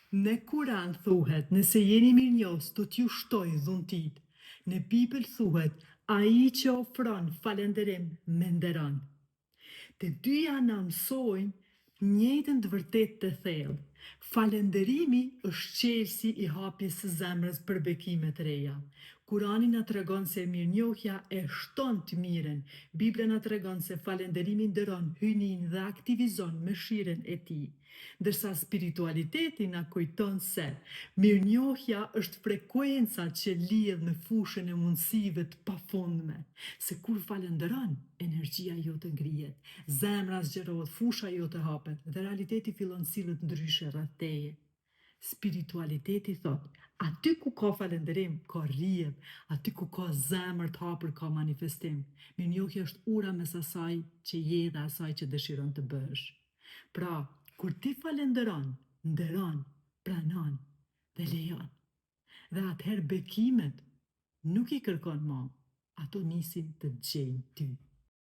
Në Kuran thuhet, nëse jeni mirënjohës, do t'ju shtoj dhuntit. Në Bibël thuhet, ai që ofron falënderim me nderon. Të dyja na mësojnë njëjtën të vërtetë të thellë. Falënderimi është qelsi i hapjes së zemrës për bekime të reja. Kurani na tregon se mirënjohja e shton të mirën. Bibla na tregon se falënderimi nderon hyjnin dhe aktivizon mëshirën e tij. Ndërsa spiritualiteti na kujton se mirënjohja është frekuenca që lidh në fushën e mundësive të pafundme. Se kur falënderon, energjia jote ngrihet, zemra zgjerohet, fusha jote hapet dhe realiteti fillon sillet ndryshe rreth teje. Spiritualiteti thot, aty ku ka falënderim, ka rrjedh, aty ku ka zemër të hapur, ka manifestim. Mirënjohja është ura mes asaj që je dhe asaj që dëshiron të bësh. Pra, kur ti falënderon, nderon, pranon dhe lejon. Dhe atëherë bekimet nuk i kërkon më, ato nisin të gjejnë ty.